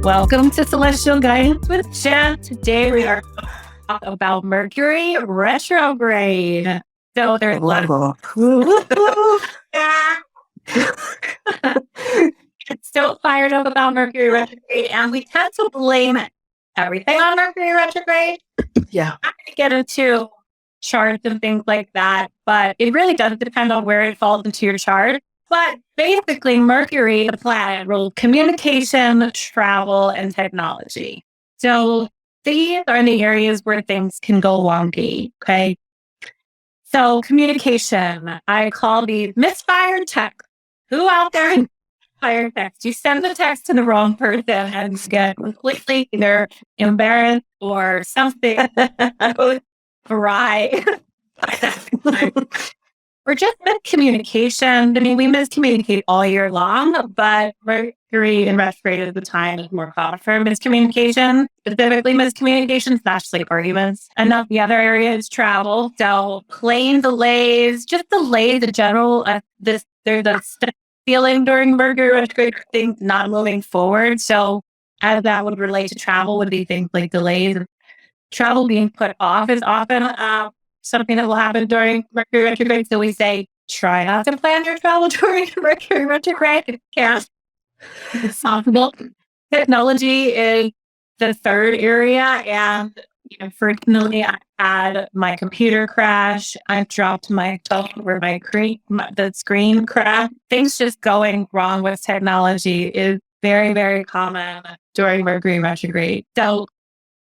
Welcome to Celestial Guidance with Jen. Today we are talking about Mercury retrograde. So there's a lot of it's still fired up about Mercury retrograde, and we tend to blame everything on Mercury retrograde. Yeah. I'm going to get into charts and things like that, but it really does depend on where it falls into your chart. But basically, Mercury, the planet, rules communication, travel, and technology. So these are the areas where things can go wonky, okay? So communication, I call these misfired texts. Who out there misfired text? You send the text to the wrong person and you get completely either embarrassed or something awry. Or just miscommunication. I mean, we miscommunicate all year long, but Mercury in retrograde at the time is more common for miscommunication, specifically miscommunication / sleep arguments. And the other area is travel. So plane delays, just delays in general. There's a feeling during Mercury retrograde, things not moving forward. So as that would relate to travel would be things like delays. Travel being put off is often something that will happen during Mercury retrograde. So we say, try not to plan your travel during Mercury retrograde. It can't. It's possible. Technology is the third area. And frequently I had my computer crash. I dropped my phone where the screen crashed. Things just going wrong with technology is very, very common during Mercury retrograde. So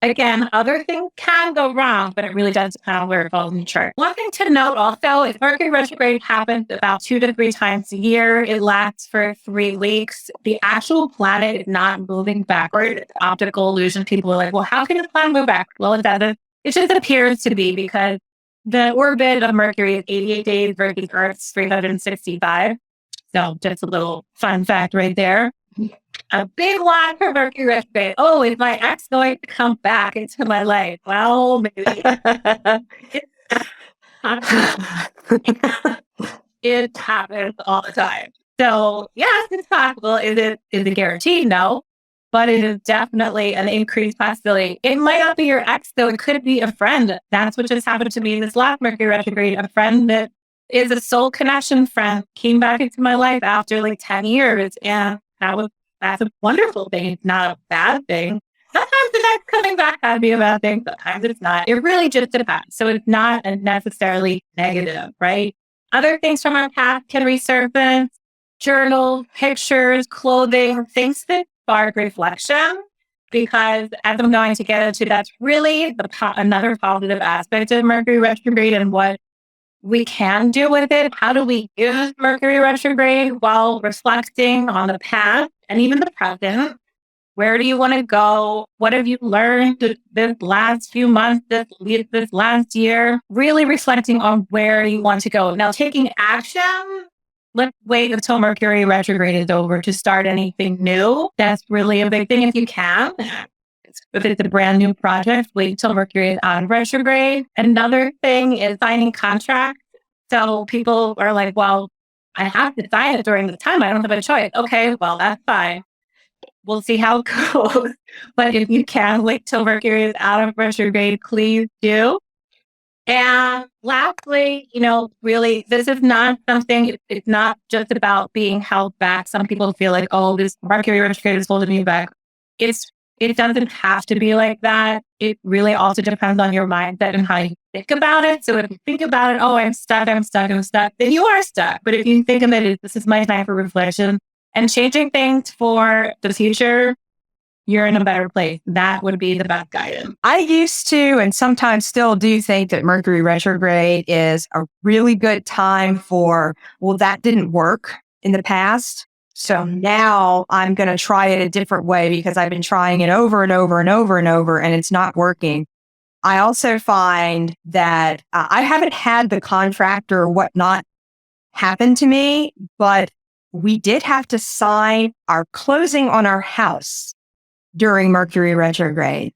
again, other things can go wrong, but it really does depend on where it falls in the chart. One thing to note also is Mercury retrograde happens about 2 to 3 times a year. It lasts for 3 weeks. The actual planet is not moving backward. It's optical illusion. People are like, well, how can the planet move back? Well, it doesn't. It just appears to be because the orbit of Mercury is 88 days versus Earth's 365. So just a little fun fact right there. A big line for Mercury retrograde. Oh, is my ex going to come back into my life? Well, maybe. It happens all the time. So, yes, it's possible. Is it guaranteed? No. But it is definitely an increased possibility. It might not be your ex, though. It could be a friend. That's what just happened to me this last Mercury retrograde. A friend that is a soul connection friend came back into my life after like 10 years. And that's a wonderful thing. It's not a bad thing. Sometimes the next coming back can be a bad thing. Sometimes it's not. It really just depends. So it's not necessarily negative, right? Other things from our past can resurface. Journals, pictures, clothing, things that spark reflection. Because as I'm going to get into, that's really another positive aspect of Mercury retrograde and what we can do with it. How do we use Mercury retrograde while reflecting on the past and even the present? Where do you want to go? What have you learned this last few months, this last year? Really reflecting on where you want to go. Now, taking action, let's wait until Mercury retrograde is over to start anything new. That's really a big thing if you can. If it's a brand new project, wait until Mercury is on retrograde. Another thing is signing contracts. So people are like, well, I have to sign it during the time. I don't have a choice. Okay, well, that's fine. We'll see how it goes. But if you can wait till Mercury is out of retrograde, please do. And lastly, really, this is not something, it's not just about being held back. Some people feel like, oh, this Mercury retrograde is holding me back. It doesn't have to be like that. It really also depends on your mindset and how you think about it. So if you think about it, oh, I'm stuck, then you are stuck. But if you think of it, this is my time for reflection and changing things for the future, you're in a better place. That would be the best guidance. I used to, and sometimes still do think that Mercury retrograde is a really good time for, well, that didn't work in the past. So now I'm going to try it a different way because I've been trying it over and over and over and over, and it's not working. I also find that I haven't had the contract or whatnot happen to me, but we did have to sign our closing on our house during Mercury retrograde.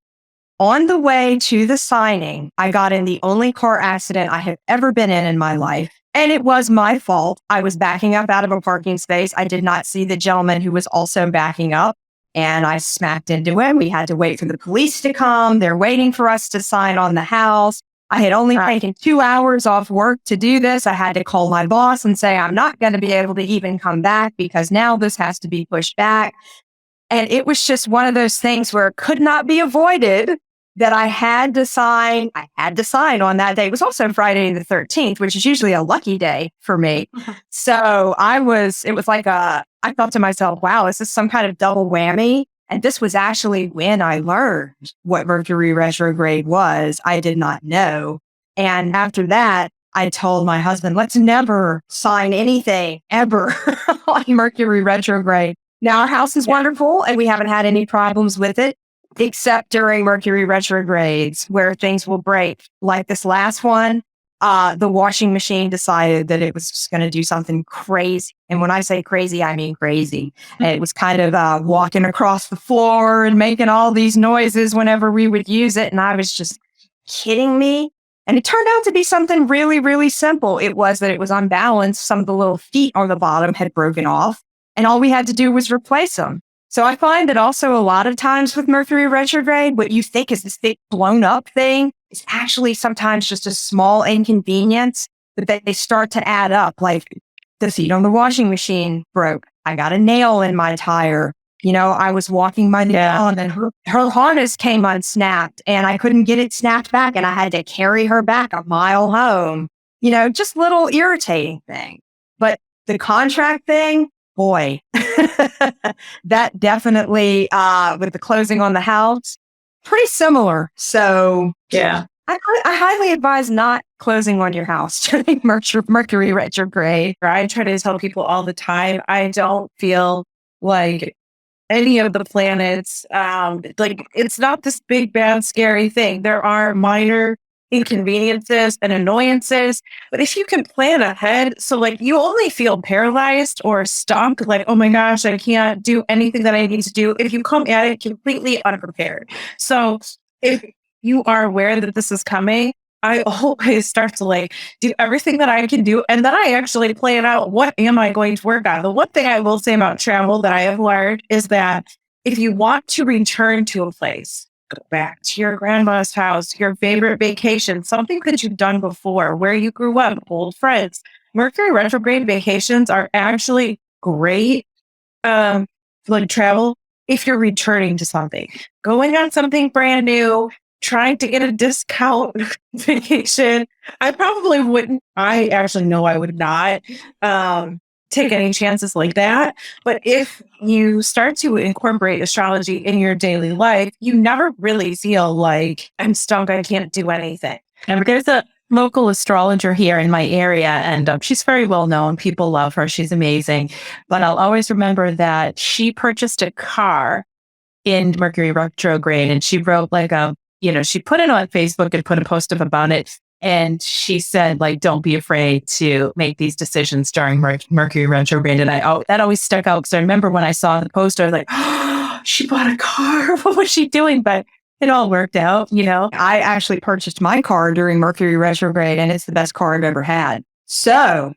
On the way to the signing, I got in the only car accident I have ever been in my life. And it was my fault. I was backing up out of a parking space. I did not see the gentleman who was also backing up. and I smacked into it. We had to wait for the police to come. They're waiting for us to sign on the house. I had only taken 2 hours off work to do this. I had to call my boss and say, I'm not going to be able to even come back because now this has to be pushed back. And it was just one of those things where it could not be avoided that I had to sign. I had to sign on that day. It was also Friday the 13th, which is usually a lucky day for me. So it was like I thought to myself, wow, is this some kind of double whammy? And this was actually when I learned what Mercury retrograde was. I did not know. And after that, I told my husband, let's never sign anything ever on Mercury retrograde. Now our house is wonderful and we haven't had any problems with it, except during Mercury retrogrades where things will break. Like this last one, the washing machine decided that it was just going to do something crazy. And when I say crazy, I mean crazy. And it was kind of walking across the floor and making all these noises whenever we would use it. And I was just kidding me. And it turned out to be something really, really simple. It was that it was unbalanced. Some of the little feet on the bottom had broken off. And all we had to do was replace them. So I find that also a lot of times with Mercury retrograde, what you think is this big blown up thing is actually sometimes just a small inconvenience, but they start to add up. Like the seat on the washing machine broke. I got a nail in my tire. I was walking my nail and then her harness came unsnapped and I couldn't get it snapped back and I had to carry her back a mile home. Just little irritating thing. But the contract thing, boy, that definitely, with the closing on the house, pretty similar. So yeah, I highly advise not closing on your house during Mercury retrograde. I try to tell people all the time, I don't feel like any of the planets, like it's not this big, bad, scary thing. There are minor inconveniences and annoyances, but if you can plan ahead, so like you only feel paralyzed or stuck, like, oh my gosh, I can't do anything that I need to do if you come at it completely unprepared. So if you are aware that this is coming, I always start to do everything that I can do. And then I actually plan out what am I going to work on. The one thing I will say about travel that I have learned is that if you want to return to a place, go back to your grandma's house, your favorite vacation, something that you've done before, where you grew up, old friends. Mercury retrograde vacations are actually great, travel if you're returning to something, going on something brand new, trying to get a discount vacation. I probably wouldn't. I actually know I would not take any chances like that. But if you start to incorporate astrology in your daily life, you never really feel like I'm stuck. I can't do anything. and there's a local astrologer here in my area, and she's very well known. People love her. She's amazing. But I'll always remember that she purchased a car in Mercury retrograde, and she wrote she put it on Facebook and put a post up about it. And she said, don't be afraid to make these decisions during Mercury retrograde. And that always stuck out because I remember when I saw the post, I was like, oh, she bought a car. What was she doing? But it all worked out, I actually purchased my car during Mercury retrograde and it's the best car I've ever had. So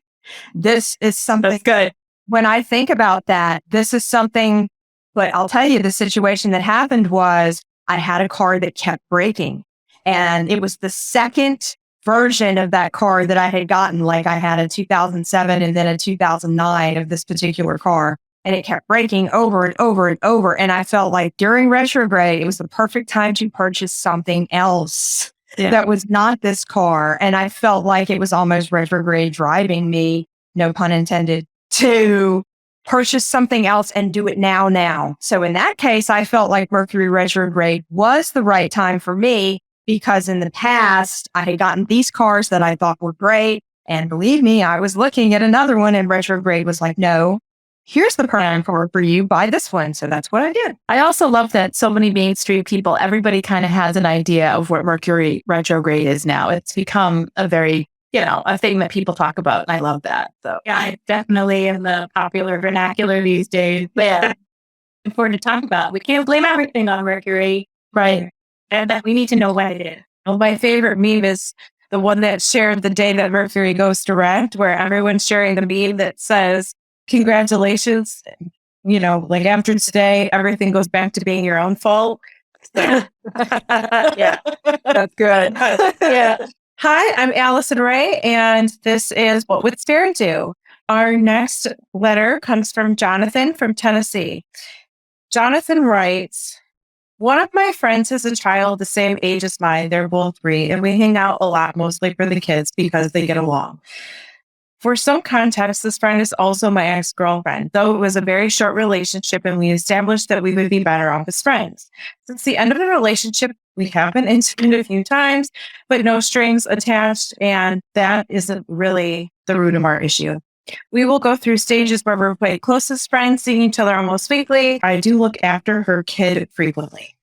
this is something That's good. When I think about that, this is something, but I'll tell you the situation that happened was I had a car that kept breaking and it was the second version of that car that I had gotten. Like I had a 2007 and then a 2009 of this particular car, and it kept breaking over and over and over. And I felt like during retrograde, it was the perfect time to purchase something else that was not this car. And I felt like it was almost retrograde driving me, no pun intended, to purchase something else and do it now. So in that case, I felt like Mercury retrograde was the right time for me. Because in the past, I had gotten these cars that I thought were great. And believe me, I was looking at another one and retrograde was like, no, here's the prime car for you. Buy this one. So that's what I did. I also love that so many mainstream people, everybody kind of has an idea of what Mercury retrograde is now. It's become a very, a thing that people talk about. And I love that. So yeah, it's definitely in the popular vernacular these days. yeah, Important to talk about. We can't blame everything on Mercury. right. And that we need to know what it is. Well, my favorite meme is the one that shared the day that Mercury goes direct, where everyone's sharing the meme that says, congratulations, like after today, everything goes back to being your own fault. Yeah, That's good. yeah. Hi, I'm Allison Ray, and this is What Would Spirit Do? Our next letter comes from Jonathan from Tennessee. Jonathan writes, one of my friends has a child the same age as mine. They're both 3, and we hang out a lot, mostly for the kids because they get along. For some context, this friend is also my ex-girlfriend, though it was a very short relationship and we established that we would be better off as friends. Since the end of the relationship, we have been intimate a few times, but no strings attached, and that isn't really the root of our issue. We will go through stages where we're quite close as friends, seeing each other almost weekly. I do look after her kid frequently.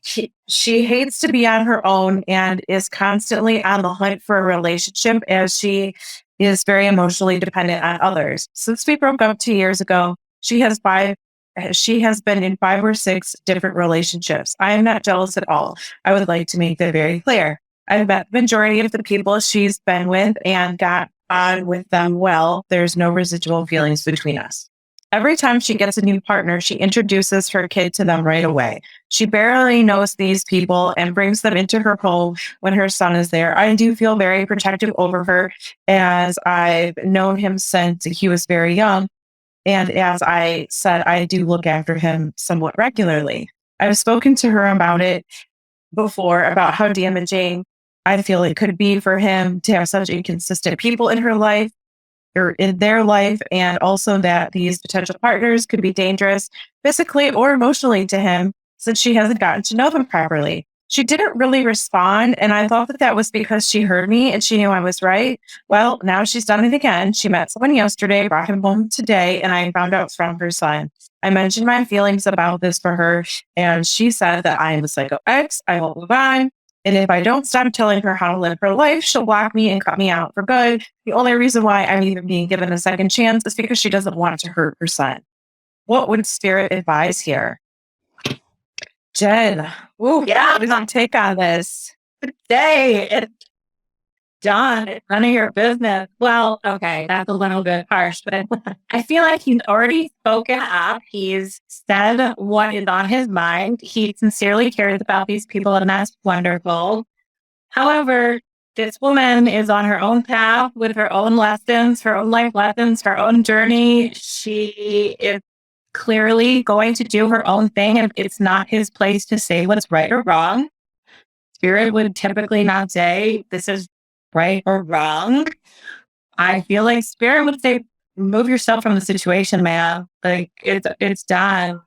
She hates to be on her own and is constantly on the hunt for a relationship as she is very emotionally dependent on others. Since we broke up 2 years ago, she has been in 5 or 6 different relationships. I am not jealous at all. I would like to make that very clear. I've met the majority of the people she's been with and got on with them well. There's no residual feelings between us. Every time she gets a new partner, she introduces her kid to them right away. She barely knows these people and brings them into her home when her son is there. I do feel very protective over her as I've known him since he was very young. And as I said, I do look after him somewhat regularly. I've spoken to her about it before, about how damaging I feel it could be for him to have such inconsistent people in her life or in their life, and also that these potential partners could be dangerous physically or emotionally to him since she hasn't gotten to know them properly. She didn't really respond, and I thought that that was because she heard me and she knew I was right. Well, now she's done it again. She met someone yesterday, brought him home today, and I found out from her son. I mentioned my feelings about this for her, and she said that I am a psycho ex. I won't move on. And if I don't stop telling her how to live her life, she'll block me and cut me out for good. The only reason why I'm even being given a second chance is because she doesn't want to hurt her son. What would Spirit advise here? Jen, what is your take on this? Today, it's done. It's none of your business. Well, okay, that's a little bit harsh, but I feel like he's already spoken up. He's said what is on his mind. He sincerely cares about these people, and that's wonderful. However, this woman is on her own path with her own lessons, her own life lessons, her own journey. She is clearly going to do her own thing, and it's not his place to say what's right or wrong. Spirit would typically not say this is right or wrong. I feel like Spirit would say, move yourself from the situation, man. Like it's done.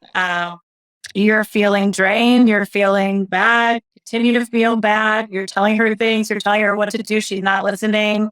You're feeling drained. You're feeling bad. Continue to feel bad. You're telling her things. You're telling her what to do. She's not listening.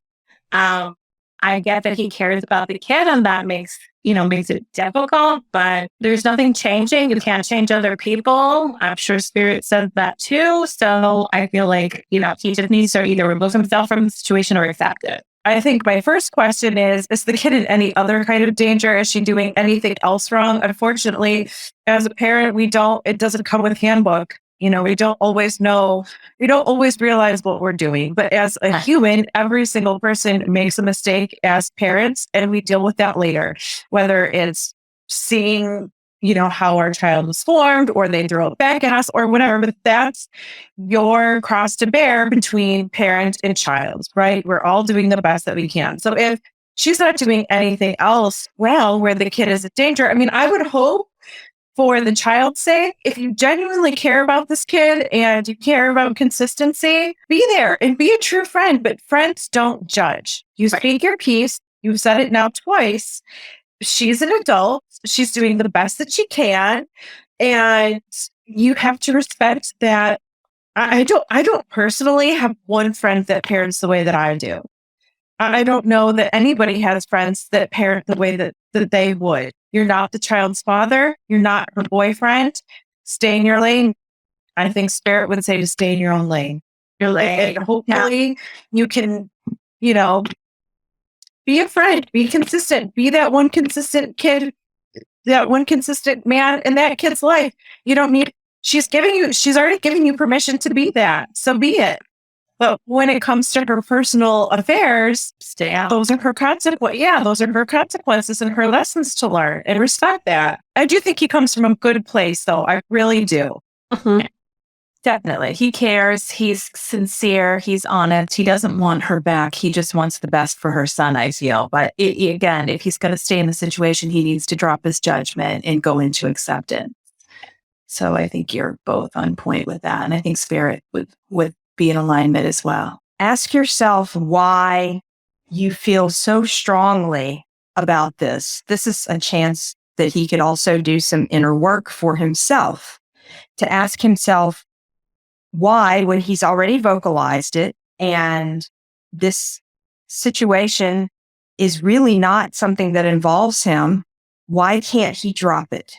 I get that he cares about the kid, and that makes it difficult, but there's nothing changing. You can't change other people. I'm sure Spirit says that too. So I feel like, he just needs to either remove himself from the situation or accept it. I think my first question is the kid in any other kind of danger? Is she doing anything else wrong? Unfortunately, as a parent, it doesn't come with handbook. We don't always know, we don't always realize what we're doing. But as a human, every single person makes a mistake as parents, and we deal with that later, whether it's seeing, how our child was formed, or they throw it back at us or whatever. But that's your cross to bear between parent and child, right? We're all doing the best that we can. So if she's not doing anything else well, where the kid is in danger, I would hope, for the child's sake, if you genuinely care about this kid and you care about consistency, be there and be a true friend. But friends don't judge. You speak your piece. You've said it now twice. She's an adult. She's doing the best that she can. And you have to respect that. I don't personally have one friend that parents the way that I do. I don't know that anybody has friends that parent the way that they would. You're not the child's father. You're not her boyfriend. Stay in your lane. I think Spirit would say to stay in your own lane. Your lane. And hopefully you can, be a friend, be consistent, be that one consistent kid, that one consistent man in that kid's life. You don't need, she's already giving you permission to be that. So be it. But when it comes to her personal affairs, Stay out. those are her consequences. Yeah, those are her consequences and her lessons to learn, and respect that. I do think he comes from a good place, though. I really do. Mhm. Definitely. He cares. He's sincere. He's honest. He doesn't want her back. He just wants the best for her son, I feel. But again, if he's going to stay in the situation, he needs to drop his judgment and go into acceptance. So I think you're both on point with that. And I think spirit would be in alignment as well. Ask yourself why you feel so strongly about this. This is a chance that he could also do some inner work for himself, to ask himself why, when he's already vocalized it and this situation is really not something that involves him, why can't he drop it?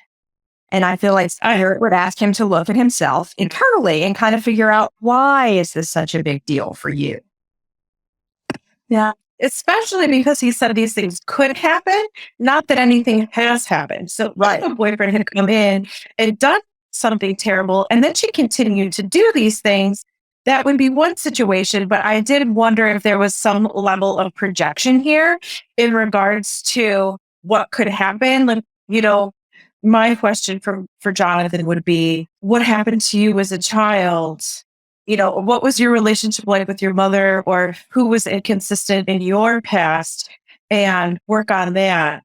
And I feel like Spirit would ask him to look at himself internally and kind of figure out, why is this such a big deal for you? Yeah. Especially because he said these things could happen, not that anything has happened. So Right. if a boyfriend had come in and done something terrible, and then she continued to do these things, that would be one situation. But I did wonder if there was some level of projection here in regards to what could happen. Like, you know, my question for Jonathan would be, what happened to you as a child? You know, what was your relationship like with your mother, or who was inconsistent in your past, and work on that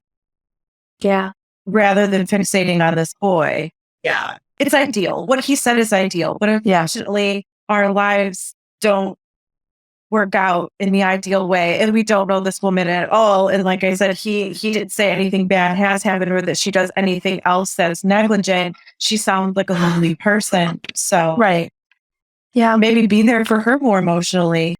Yeah. rather than fixating on this boy. Yeah. It's ideal. What he said is ideal, but unfortunately, our lives don't work out in the ideal way, and we don't know this woman at all. And like I said, he didn't say anything bad has happened or that she does anything else that's negligent. She sounds like a lovely person. So Right. yeah, maybe be there for her more emotionally.